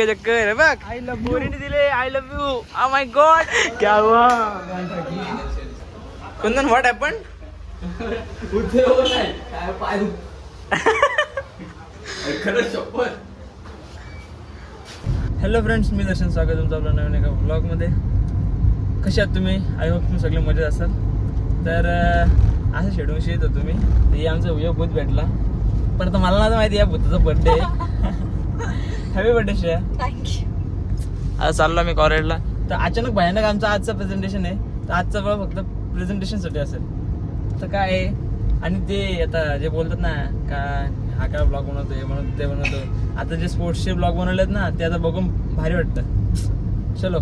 चक्कर है बघ. आय लव्ह पोरीने दिले I love you. Oh my God क्या हुआ. कुंदन व्हॉट हॅपन. हॅलो फ्रेंड्स, मी दर्शन. स्वागत तुमचं आपल्या नवीन एका ब्लॉगमध्ये. कसे आहात तुम्ही? आय होप तुम्ही सगळे मजेत असाल. तर असं शेडूनशी येतो तुम्ही. हे आमचा उद्या भूत भेटला, पण आता मला नाही माहिती या भूताचा बर्थडे आहे. Happy birthday Shreya. थँक्यू. आज चाललो आम्ही कॉलेजला. तर अचानक भयानक आमचं आजचं प्रेझेंटेशन आहे. तर आजचा वेळ फक्त प्रेझेंटेशनसाठी असेल. तर काय आहे, आणि ते आता जे बोलतात ना का हा काय ब्लॉग बनवतो, हे बनवतो, ते बनवतो. आता जे स्पोर्ट्सचे ब्लॉग बनवलेत ना ते आता बघून भारी वाटतं. चलो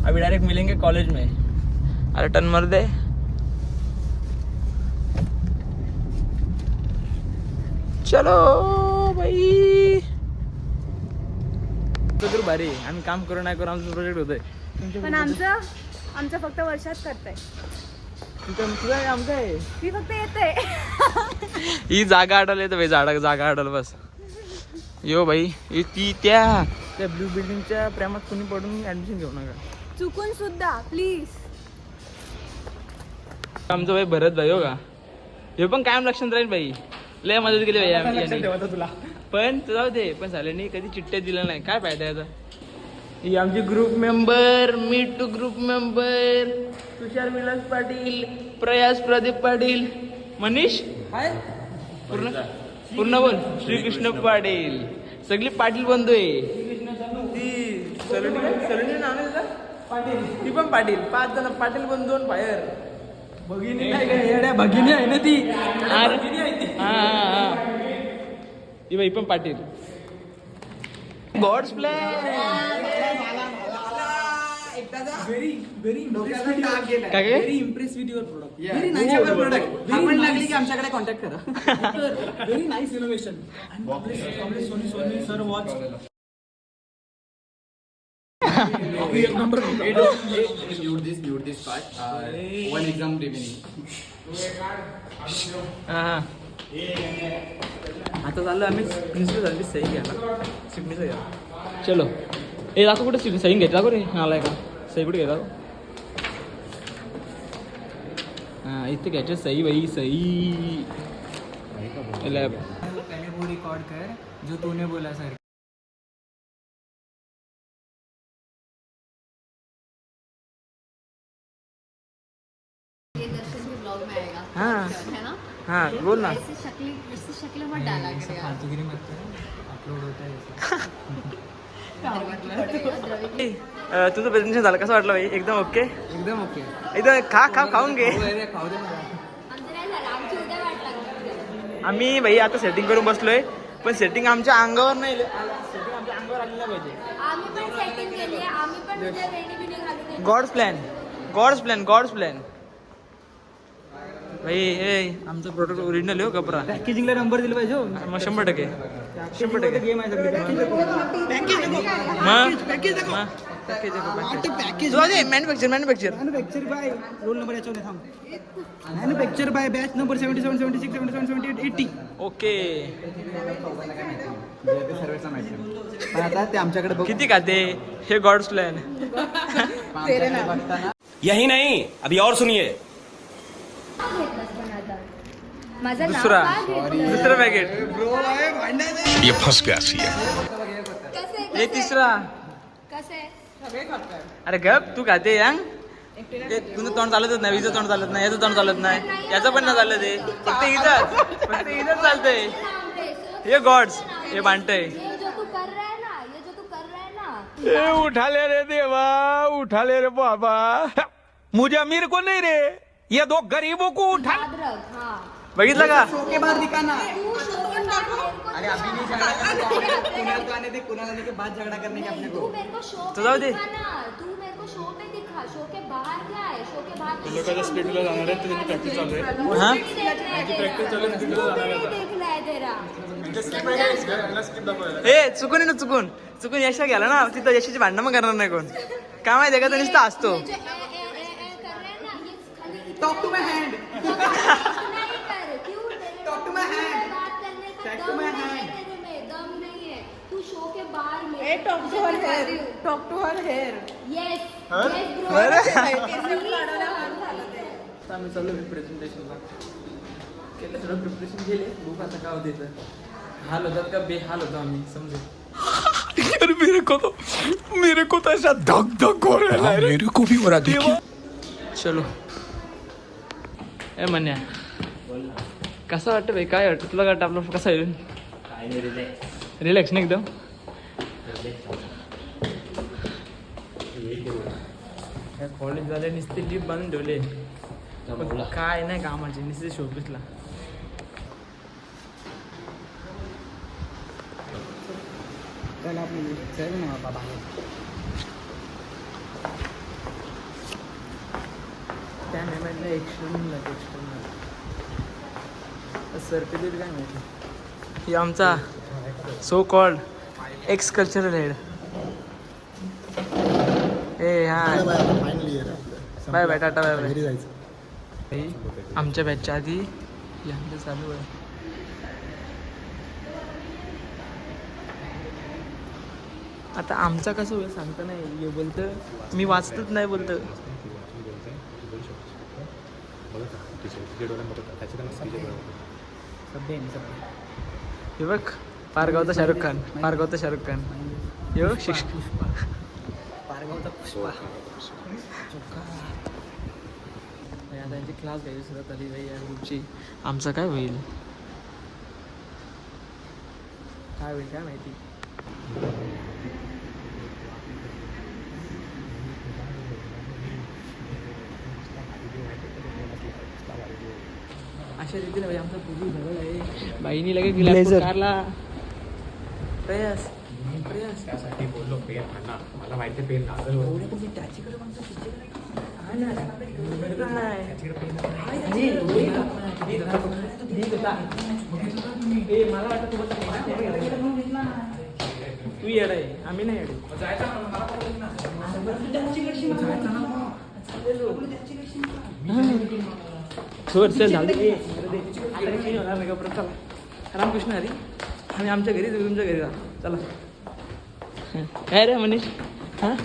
अभी डायरेक्ट मिलेंगे कॉलेज में. अरे टन मर दे. चलो भाई. तर भारी आम्ही काम करू नाही करू आमचं प्रोजेक्ट होतंय. पण आमचं फक्त वर्षात करताय. तुझं आहे आमचं आहे. मी फक्त येते. ही जागा अडल येतं भाई. जागा अडल बस. यो भाई ती त्या ब्ल्यू बिल्डिंगच्या प्रेमात कुणी पडून ऍडमिशन घेऊ नका चुकून सुद्धा प्लीज. आमचं भाई भरत भाई हो का, हे पण कायम लक्षात राहील भाई. लय मदत केली भाई तुला. पण तू जाऊ दे, पण झालं नाही कधी चिठ्ठ्या दिल्या नाही. काय फायदा याचा. ही आमची group member, meet to group member, Tushar Vilas Patil, Prayas Pradeep Patil, Manish पूर्ण बोल, श्रीकृष्ण पाटील. सगळी पाटील बंधू आहे. ती सलोनी नाव नाही तुझं पाटील, ती पण पाटील. 5 जण पाटील बंधू आणि बाहेर भगिनी भगिनी आहे ना ती. हा ती बाई पण Patil. God's plan. Very impress with your product. Very nice your product. आपण लागली की आमच्याकडे कॉन्टॅक्ट करा. Very nice innovation. Soni sir watch. Mute this part. One exam remaining. आता चाललो आम्ही प्रिन्सिपल झाली सही घ्यायला. सिग्नेचर घ्या. चलो ए दाखव कुठे सही घ्यायची. दाखव रे. आलाय का सही कुठे घ्यायला. हां इथे घ्यायचं सही भाई. सही पहले वो रिकॉर्ड कर जो तूने बोला सर. ये दर्शन के ब्लॉग में आएगा. हाँ. है ना. हां बोल ना. ऐसी शक्ल मत डाला करेगा. फालतूगिरी मत कर. अपलोड होता है. तुझं प्रेझेंटेशन झालं. कसं वाटलं भाई. एकदम ओके. एकदम ओके. एकदम खाऊन घे. खाऊ दे मला. आमचं नाही झालं. आमची उद्या वाट लागली. आम्ही भाई आता सेटिंग करून बसलोय, पण सेटिंग आमच्या अंगावर नाही. सेटिंग आमच्या अंगावर आली नाही पाहिजे. आम्ही पण सेटिंग केली आहे. आम्ही पण उद्या वेणी बिणी घालून. गॉड्स प्लॅन भाई. हे आमचं प्रोडक्ट ओरिजिनल आहे हो कपरा. पॅकेजिंगला नंबर दिला पाहिजे. मग 100% गेम आहे मॅन्युफॅक्चर बाय रोल नंबर याच्यावर थांब. Manufacture by batch number 77 76 77 78 80. Okay. पण आता ते आमच्याकडे बघ किती खाते हे गॉड्स प्लॅन. यही नहीं अभी और सुनिए. माझं दुसरा पॅकेट. ये फंस गया सीएम. हे तिसरा. कसे अरे गप तू खाते यांग. तुझं तोंड चालतच नाही. हिचं तोंड चालत नाही. याचं तोंड चालत नाही. याचं पण नाही चालत आहे. फक्त इथंच चालतंय. हे गॉड्स हे बांधतय. ये जो तू कर रहा है ना. उठा ले रे देवा, उठा ले रे बाबा. मुझे अमीर को नहीं रे, ये 2 गरीबों को उठा. याद रख. हाँ बघितलं का. शो के बाद दिखाना. तू शोधून दाखव. अरे अभी नहीं झगड़ा करना. कुणाल को आने दे. कुणाल आने के बाद झगड़ा करने के अपने तू को. मेरे को शो तो पे जाओ दे. दिखाना. तू मेरे को शो पे दिखा. शो के बाहर क्या है. शो के बाहर प्रॅक्टिस चालू आहे. देखना है तेरा. ए चुकून यशा गेला ना तिथं. यशाची भांडणं मग करणार नाही कोण. काय माहिती का तो नुसता असतो. Talk to my hand. Talk to my hand. दम नहीं है. तू शो के बाहर में talk to her hair. Talk to her hair. Yes अरे. आता आम्ही चाललो प्रेझेंटेशनला. केलं थोडं प्रिपरेशन केले. बघू आता काय होते तर. हाल होतात का बेहाल होतो आम्ही समजेल. यार मेरे को तो ऐसा धक धक हो रहा है. मेरे को भी हो रहा देखिए. चलो ए म्हण्या कसं वाटतं भाई? काय वाटतं तुला? वाटतं आपलं कसं आहे? रिलॅक्स नाही एकदम. कॉलेज झाले नुसते लिप बांधून ठेवले. पण काय नाही कामाचे नुसते शोपीसला. त्याला आपण ना बाबा. त्या नाही म्हटलं एक्स्टर्नल सर्टिफिकेट काय माहिती. ही आमचा so called ex cultural head. ए हा bye bye tata bye bye. आमच्या बॅचच्या आधी यांचं चालू आहे. आता आमचा कसं होईल सांगता नाही. हे बोलतं मी वाचतच नाही बोलतं. हे बघ पारगावचा शाहरुख खान. पारगावचा शाहरुख खान. हे बघ शिक्षक. पारगावचा पुष्पा. आता त्यांची क्लास घ्यायची सुरुवात आली बाई या ग्रुपची. आमचं काय होईल काय होईल काय माहिती. अशा रीतीने भाई आमचा पूर्वी जवळ आहे. बाईनी लगेच गेला कारला. प्रयास प्रयास त्यासाठी बोललो पेन आणा. मला माहिती पेन लागल. त्याच्याकडे पण मला वाटतं तू येड आहे आम्ही नाही येडे. रामकृष्ण हरी. आम्ही आमच्या घरी तुमच्या घरी जा. चला काय रे मनीष. हां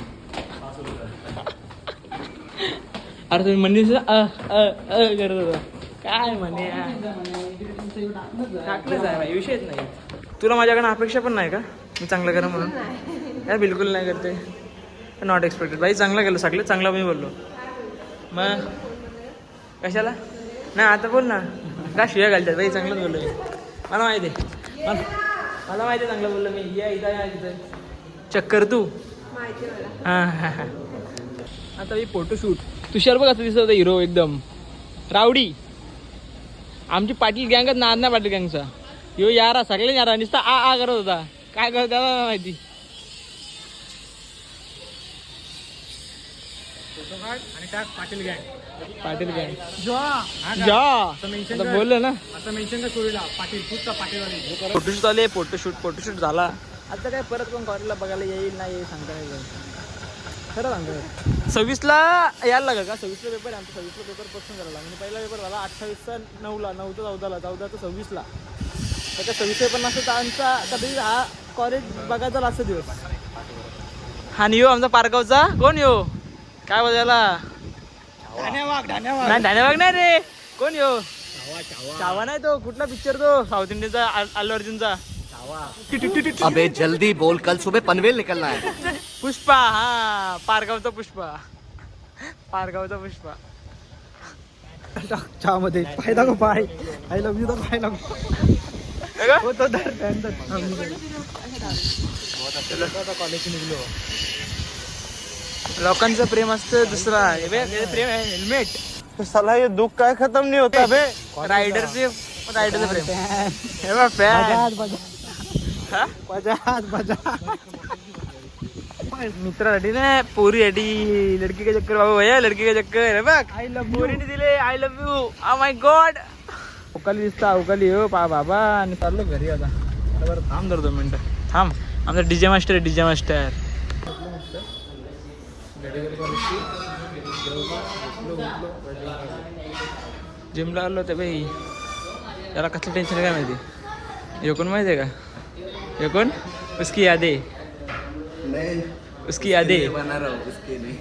अरे तुम्ही मनीष करत होता काय म्हणे. टाकलंच आहे भाई विषयच नाही. तुला माझ्याकडनं अपेक्षा पण नाही का मी चांगलं करा म्हणून? काय बिलकुल नाही करते. नॉट एक्सपेक्टेड भाई. चांगलं केलं सगळं चांगलं मी बोललो. मग कशाला नाही आता बोल ना. का शिव्या घालतात भाई? चांगलंच बोललो मी. मला माहिती आहे. मला माहिती आहे चांगलं बोललो मी. या इथं या इथं चक्कर तू. हां हां हां. आता मी फोटोशूट. तुषार बघ असं दिसत होता हिरो एकदम रावडी. आमची पाटील गँगच नादना पाटील गँगचा. यो यारा सगळे यारा नुसता आ करत होता. काय करत त्याला माहिती. आणि टाक पाटील गँग. पाटील गँग जा बोललो ना. असं मेन्शन का चोरीला पाटील पुढचा पाटीलवाली. फोटोशूट आले. फोटोशूट झाला. आता काय परत कोण कॉलेजला बघायला येईल नाही येईल सांगता नाही येईल. खरं सांगतो 26ला यायला लागेल का? 26ला पेपर आहे आमचा. 26ला पेपर पासून झाला. म्हणजे पहिला पेपर झाला 28चा 9ला 9चा 14ला 14चा 26ला. तर त्या 26 पेपर नसतं तर आमचा कधी हा कॉलेज बघायचा लास्ट दिवस. हा नियो आमचा पारगावचा. कोण यो काय बोलायला? धन्यवाद नाही धन्यवाद नाही रे. कोण यो? चावा नाही तो. कुठला पिक्चर तो साऊथ इंडियनचा अल्लू अर्जुनचा? अबे जल्दी बोल, कल सुबह पनवेल निकलना है. पुष्पा. हा पारगावचा पुष्पा. पारगावचा पुष्पा. चहामध्ये पाय दाखव पाय. आय लव्ह यू तर पाय दाखव. तो धर कॉलेज निघलो. लोकांचं प्रेम असतं दुसरा. प्रेम आहे हेल्मेट. साला हे दुःख काय खतम नाही होता बे. रायडरचं प्रेम. हे बघ फॅन. मित्रासाठी ना पोरीसाठी. लडकी का चक्कर बाबा भैया लडकी का चक्कर. हे बघ आय लव्ह पोरीने दिले I love you. Oh my god. अवकाली दिसता अवकाली हो पा बाबा. आणि चाललो घरी आता. बरं थांब जर 2 मिनटं थांब. आमचा डीजे मास्टर आहे डीजे मास्टर. जिमला आलो होते बाई. त्याला कसलं टेन्शन काय माहिती. हे कोण माहिती आहे का? हे कोण उसकी यादे. उसकी यादें बना रहा हूँ उसके लिए,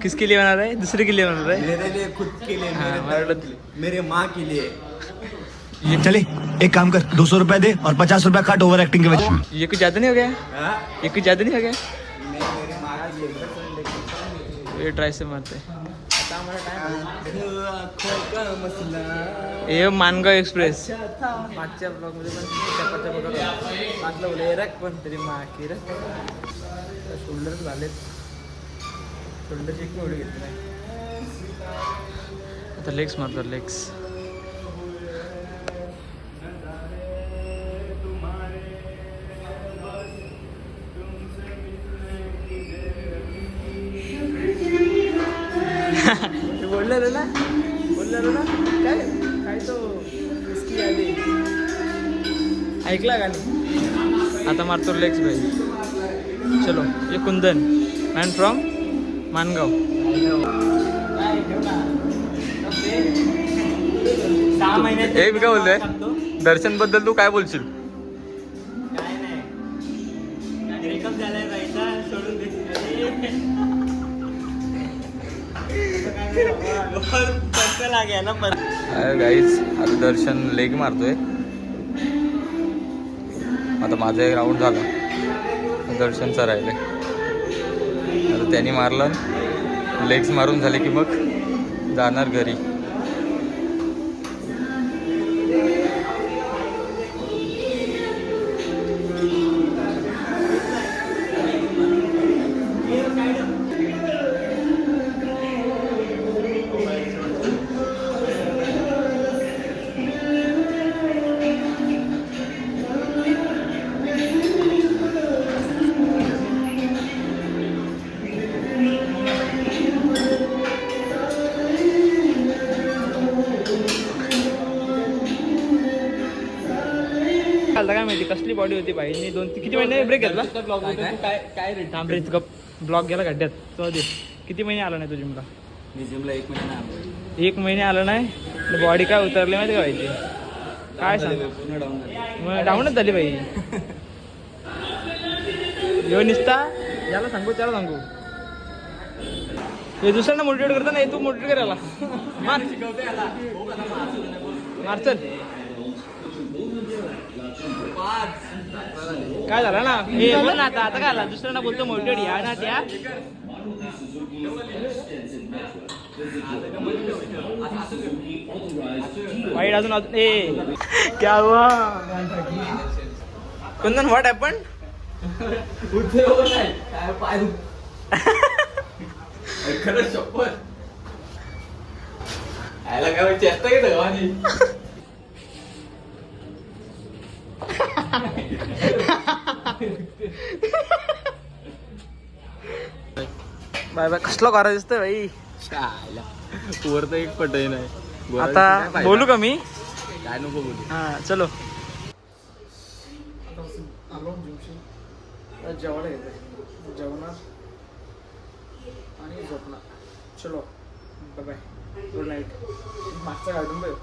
किसके लिए बना रहा है? दूसरे के लिए बना रहा है? मेरे लिए, खुद के लिए, हाँ, मेरे माँ के लिए। ये चले एक काम कर 200 रुपए दे और 50 रुपए काट ओवर एक्टिंग के वजह से। ये कुछ ज्यादा नहीं हो गया? हाँ? ये कुछ ज्यादा नहीं हो गया? मेरे माँ के लिए। ये ट्राई से मारते आँखों का मसला। ये मानगाव एक्सप्रेस. मागच्या ब्लॉग मध्ये पण चपात्या बघत मागलं बोले रक पण तरी माकी रक शोल्डर झालेत. शोल्डरची एक एवढी घेतली नाही. आता लेग्स मारतात लेग्स. बोलला रे ना काय काय तो इसकी यादी ऐकला गाणी. आता मारतो लेग्स भाई. चलो ये कुंदन मॅन फ्रॉम मानगाव. हे मी काय बोलतोय दर्शन बद्दल तू काय बोलशील? काय नाही ब्रेकअप झालाय बाईचा सोडून दे. गाईज आता दर्शन लेग मारतोय. आता माझं एक राऊंड झालं, दर्शनचा राहिले. आता त्यांनी मारलं, लेग्स मारून झाले की मग जाणार घरी. काय माहिती कसली बॉडी होती बाईंनी. किती महिने ब्रेक घेतला? काय रे थांबरे ब्लॉग गेला खड्ड्यात. तो दे किती महिने आला नाही तू जिमला? मी जिमला 1 महिना आलो. 1 महिने आलं नाही. बॉडी काय उतरली माहिती का व्हायची? काय सांग मग डाऊनच झाली बाई. यो निसता याला सांगू त्याला सांगू. हे दुसऱ्यांना मोटिवेट करता नाही, तू मोटिवेट करायला मार मार चल. काय झालं ना हे बोल ना. आता काय झालं? दुसऱ्यांना बोलतो मोटिवेट या ना त्या. वाईट अजून क्या हुआ कुंदन? What happen? खरंच शपथ आयला काय चेष्टा घेत गावानी. Bye bye. कसला करा दिसतोय भाई. वर तर एक पटही नाही. आता बोलू का मी? काय नको बोलू. हा चलो. आलो जिमशी जेवायला येते. जेवणार आणि झोपणार. चलो बाय बाय. Good night. मागचा काढून बघ.